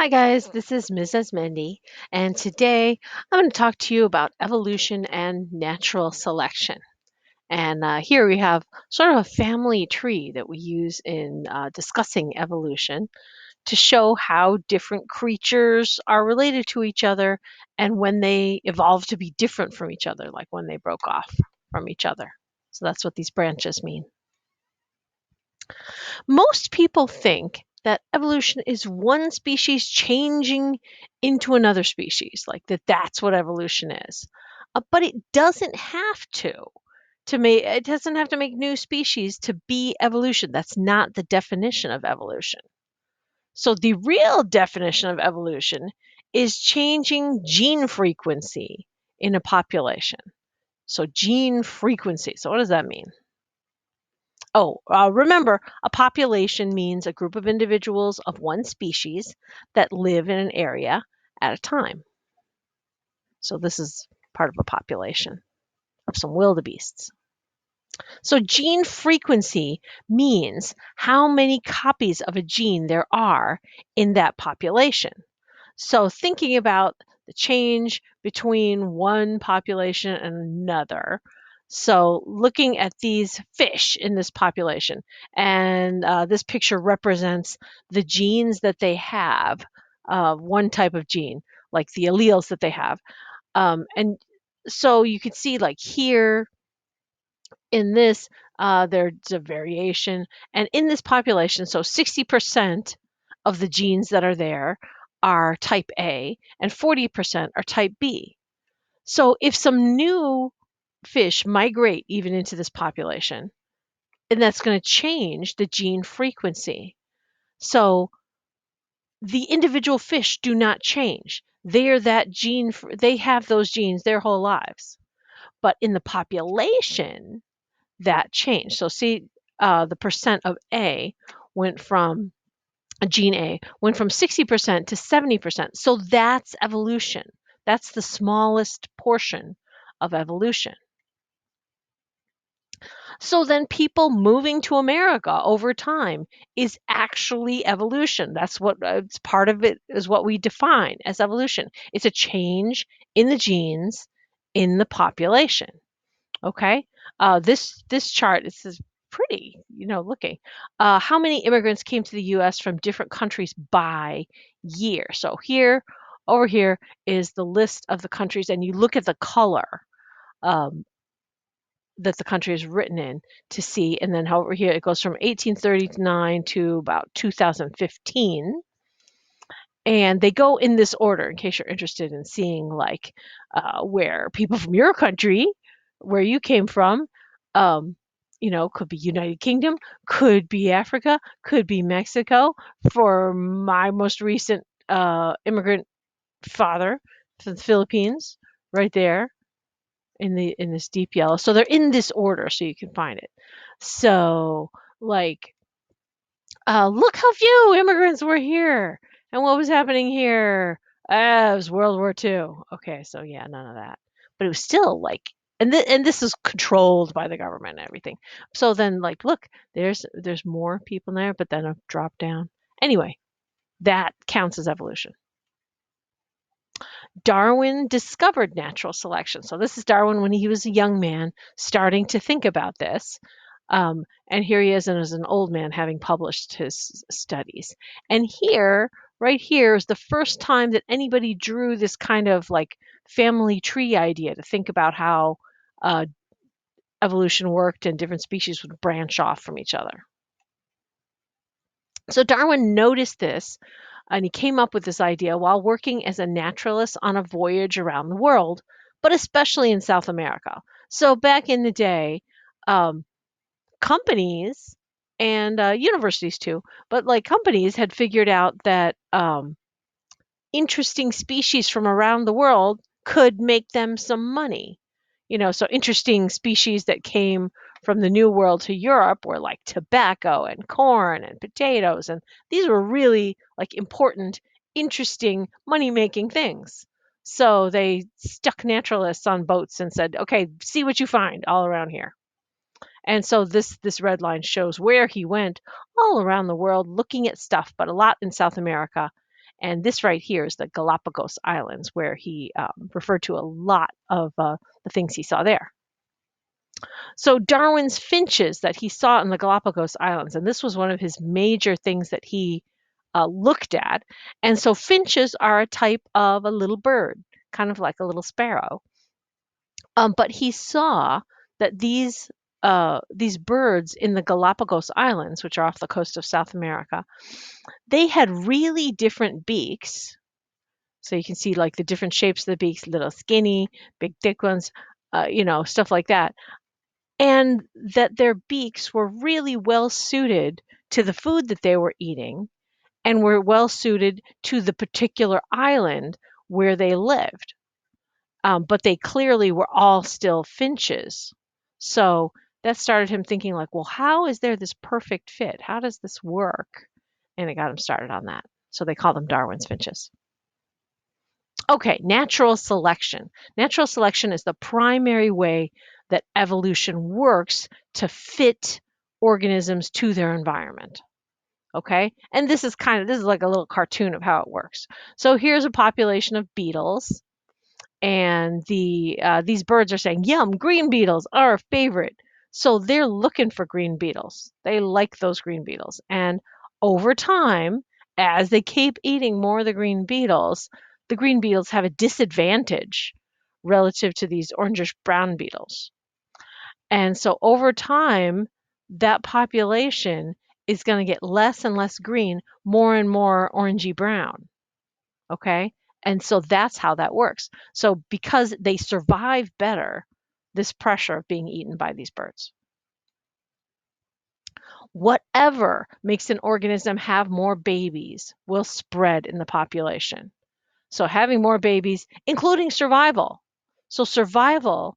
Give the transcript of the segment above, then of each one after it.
Hi guys, this is Mrs. Mendy, and today I'm going to talk to you about evolution and natural selection. And here we have sort of a family tree that we use in discussing evolution to show how different creatures are related to each other and when they evolved to be different from each other, like when they broke off from each other. So that's what these branches mean. Most people think that evolution is one species changing into another species, like that's what evolution is. But it doesn't have to make it doesn't have to make new species to be evolution. That's not the definition of evolution. So the real definition of evolution is changing gene frequency in a population. So gene frequency. So what does that mean? Remember, a population means a group of individuals of one species that live in an area at a time. So this is part of a population of some wildebeests. So gene frequency means how many copies of a gene there are in that population. So thinking about the change between one population and another. So looking at these fish in this population, and this picture represents the genes that they have, one type of gene, like the alleles that they have. And so you can see like here in this, there's a variation. And in this population, so 60% of the genes that are there are type A and 40% are type B. So if some new fish migrate even into this population, and that's going to change the gene frequency. So the individual fish do not change. They're that gene, they have those genes their whole lives. But in the population, that changed. So see, the percent of A went from gene A went from 60% to 70%. So that's evolution. That's the smallest portion of evolution. So then people moving to America over time is actually evolution. That's what it's part of it is what we define as evolution. It's a change in the genes in the population. Okay. This chart, this is pretty, looking. How many immigrants came to the U.S. from different countries by year? So here, over here is the list of the countries, and you look at the color um, that the country is written in to see, and then over here it goes from 1839 to about 2015. And they go in this order in case you're interested in seeing like where people from your country, where you came from, um, could be United Kingdom, could be Africa, could be Mexico. For my most recent immigrant father from the Philippines, right there in this deep yellow. So they're in this order, so you can find it. So like look how few immigrants were here. And what was happening here? It was World War II. Okay, so yeah, none of that. But it was still like, and this is controlled by the government and everything. So then, like, look, there's more people there, but then a drop down. Anyway, that counts as evolution. Darwin discovered natural selection. So this is Darwin when he was a young man starting to think about this. And here he is and as an old man having published his studies. And here, right here, is the first time that anybody drew this kind of like family tree idea to think about how uh, evolution worked and different species would branch off from each other. So Darwin noticed this and he came up with this idea while working as a naturalist on a voyage around the world, but especially in South America. So back in the day, um, companies and universities too, but like companies had figured out that interesting species from around the world could make them some money. So interesting species that came from the New World to Europe were like tobacco and corn and potatoes. And these were really like important, interesting, money making things. So they stuck naturalists on boats and said, okay, see what you find all around here. And so this red line shows where he went all around the world looking at stuff, but a lot in South America. And this right here is the Galapagos Islands, where he referred to a lot of the things he saw there. So Darwin's finches that he saw in the Galapagos Islands, and this was one of his major things that he looked at. And so finches are a type of a little bird, kind of like a little sparrow. But he saw that these birds in the Galapagos Islands, which are off the coast of South America, they had really different beaks. So you can see like the different shapes of the beaks, little skinny, big thick ones, stuff like that. And that their beaks were really well suited to the food that they were eating and were well suited to the particular island where they lived. But they clearly were all still finches. So that started him thinking like, well, how is there this perfect fit? How does this work? And it got him started on that. So they call them Darwin's finches. Okay, natural selection. Natural selection is the primary way that evolution works to fit organisms to their environment. Okay, and this is like a little cartoon of how it works. So here's a population of beetles, and these birds are saying, "Yum, green beetles are our favorite." So they're looking for green beetles. They like those green beetles, and over time, as they keep eating more of the green beetles have a disadvantage relative to these orangish brown beetles. And so over time, that population is going to get less and less green, more and more orangey brown. Okay? And so that's how that works. So because they survive better this pressure of being eaten by these birds. Whatever makes an organism have more babies will spread in the population. So having more babies, including survival. So survival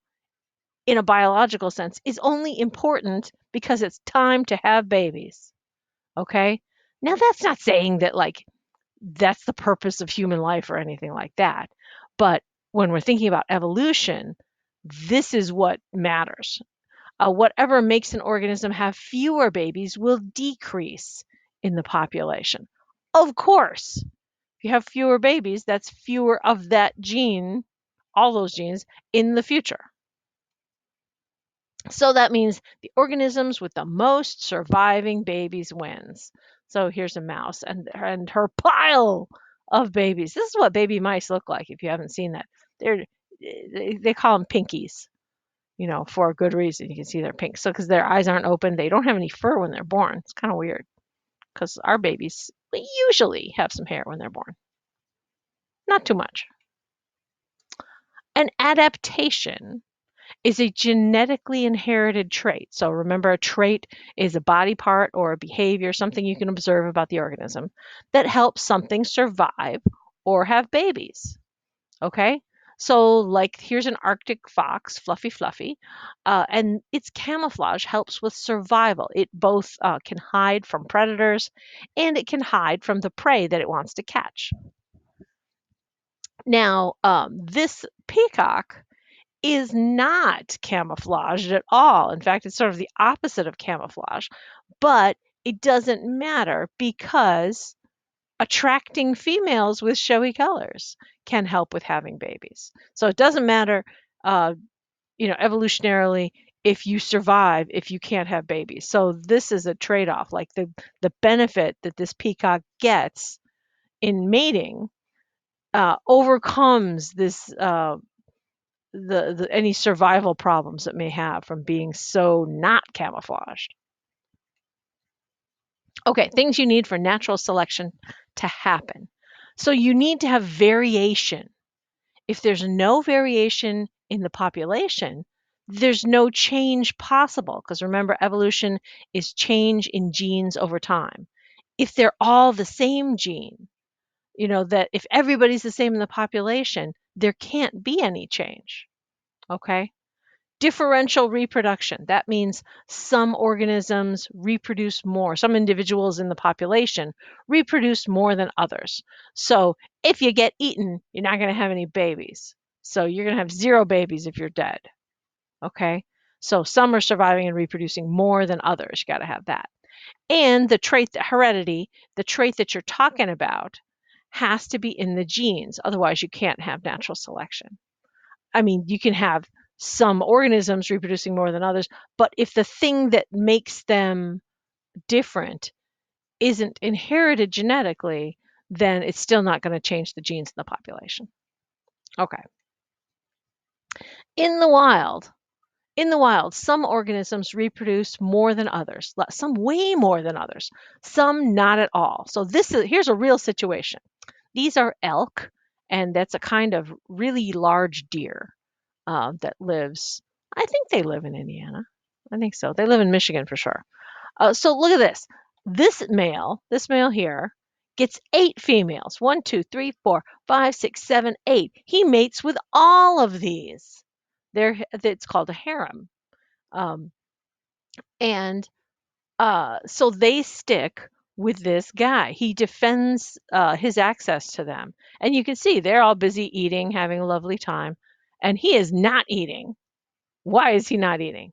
in a biological sense is only important because it's time to have babies. Okay? Now that's not saying that like that's the purpose of human life or anything like that. But when we're thinking about evolution, this is what matters. Whatever makes an organism have fewer babies will decrease in the population. Of course, if you have fewer babies, that's fewer of that gene, all those genes, in the future. So that means the organisms with the most surviving babies wins. So here's a mouse and her pile of babies. This is what baby mice look like if you haven't seen that. They call them pinkies, for a good reason. You can see they're pink. So because their eyes aren't open, they don't have any fur when they're born. It's kind of weird because our babies usually have some hair when they're born. Not too much. An adaptation is a genetically inherited trait. So remember, a trait is a body part or a behavior, something you can observe about the organism that helps something survive or have babies. Okay? So like here's an Arctic fox, fluffy, and its camouflage helps with survival. It both can hide from predators and it can hide from the prey that it wants to catch. Now, this peacock is not camouflaged at all. In fact, it's sort of the opposite of camouflage, but it doesn't matter because attracting females with showy colors can help with having babies. So it doesn't matter, evolutionarily, if you survive, if you can't have babies. So this is a trade-off. Like the benefit that this peacock gets in mating overcomes this any survival problems it may have from being so not camouflaged. Okay, things you need for natural selection to happen. So you need to have variation. If there's no variation in the population, there's no change possible because remember, evolution is change in genes over time. If they're all the same gene, that if everybody's the same in the population, there can't be any change. Okay? Differential reproduction. That means some organisms reproduce more. Some individuals in the population reproduce more than others. So if you get eaten, you're not going to have any babies. So you're going to have 0 babies if you're dead. Okay? So some are surviving and reproducing more than others. You got to have that. And the trait, heredity, the trait that you're talking about, has to be in the genes. Otherwise, you can't have natural selection. I mean, you can have some organisms reproducing more than others, but if the thing that makes them different isn't inherited genetically, then it's still not going to change the genes in the population. Okay. In the wild, some organisms reproduce more than others, some way more than others, some not at all. So here's a real situation. These are elk, and that's a kind of really large deer that lives. I think they live in Indiana. I think so. They live in Michigan for sure. So look at this. This male here, gets 8 females. 1, 2, 3, 4, 5, 6, 7, 8. He mates with all of these. It's called a harem. Um, and so they stick with this guy. He defends his access to them. And you can see they're all busy eating, having a lovely time. And he is not eating. Why is he not eating?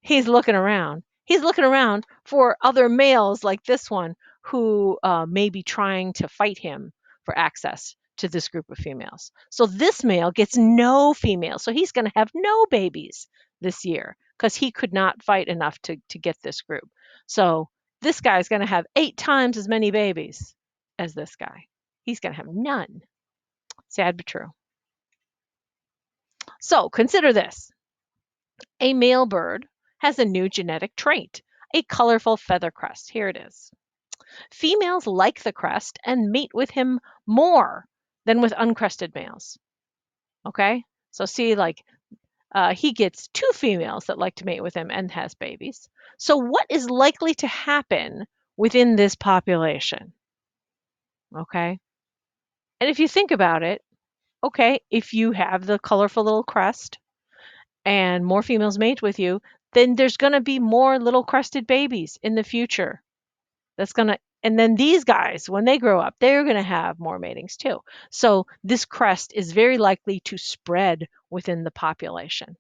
He's looking around. He's looking around for other males like this one who may be trying to fight him for access to this group of females. So this male gets no females. So he's going to have no babies this year because he could not fight enough to get this group. So this guy's going to have 8 times as many babies as this guy. He's going to have none. Sad but true. So consider this. A male bird has a new genetic trait, a colorful feather crest. Here it is. Females like the crest and mate with him more than with uncrested males. Okay? So see, he gets 2 females that like to mate with him and has babies. So what is likely to happen within this population? Okay? And if you think about it, okay, if you have the colorful little crest and more females mate with you, then there's going to be more little crested babies in the future. And then these guys, when they grow up, they're going to have more matings too. So this crest is very likely to spread within the population.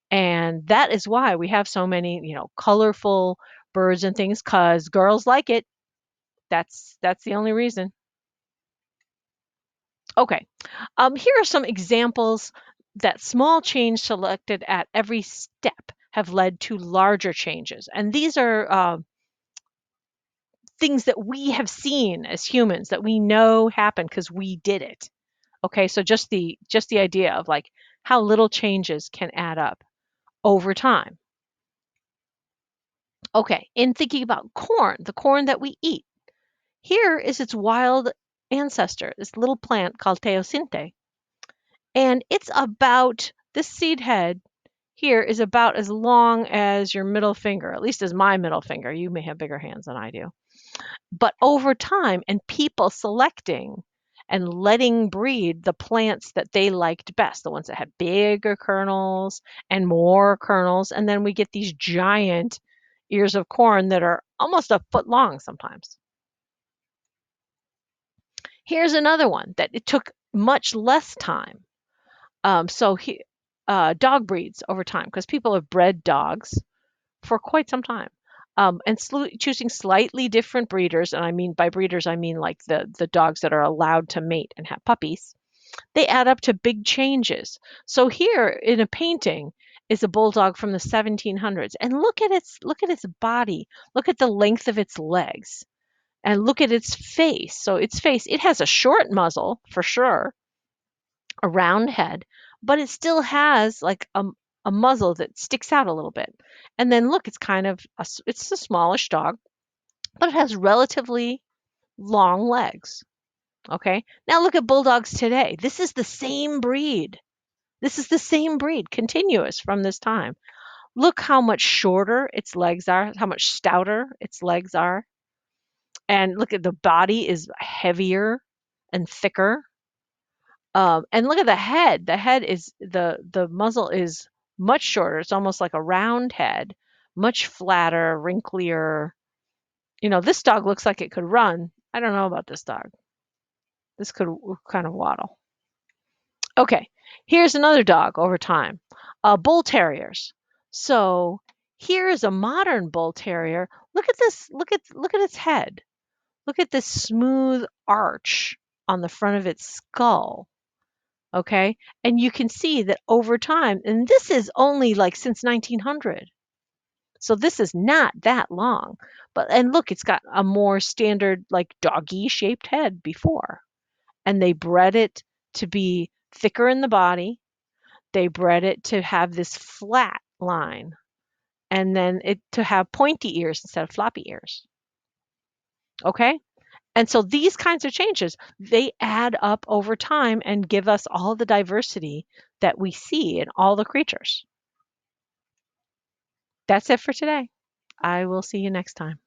And that is why we have so many, colorful birds and things, because girls like it. That's the only reason. Okay. Here are some examples that small change selected at every step have led to larger changes. And these are things that we have seen as humans that we know happen because we did it. Okay, so just the idea of like how little changes can add up over time. Okay, in thinking about corn, the corn that we eat, here is its wild ancestor, this little plant called teosinte. And this seed head here is about as long as your middle finger, at least as my middle finger. You may have bigger hands than I do. But over time, and people selecting and letting breed the plants that they liked best, the ones that had bigger kernels and more kernels, and then we get these giant ears of corn that are almost a foot long sometimes. Here's another one that it took much less time. Dog breeds over time because people have bred dogs for quite some time. And choosing slightly different breeders, and I mean by breeders, I mean like the dogs that are allowed to mate and have puppies, they add up to big changes. So here in a painting is a bulldog from the 1700s, and look at its body, look at the length of its legs, and look at its face. So it has a short muzzle for sure, a round head, but it still has like a muzzle that sticks out a little bit. And then look, it's a smallish dog, but it has relatively long legs. Okay. Now look at bulldogs today. This is the same breed. Continuous from this time. Look how much shorter its legs are, how much stouter its legs are. And look at the body is heavier and thicker. And look at the head. The muzzle is much shorter. It's almost like a round head, much flatter, wrinklier. This dog looks like it could run. I don't know about this dog. This could kind of waddle. Okay, here's another dog over time. Bull terriers. So here's a modern bull terrier. Look at this. Look at its head. Look at this smooth arch on the front of its skull. Okay? And you can see that over time, and this is only like since 1900. So this is not that long. But and look, it's got a more standard like doggy shaped head before. And they bred it to be thicker in the body. They bred it to have this flat line and then it to have pointy ears instead of floppy ears. Okay? And so these kinds of changes, they add up over time and give us all the diversity that we see in all the creatures. That's it for today. I will see you next time.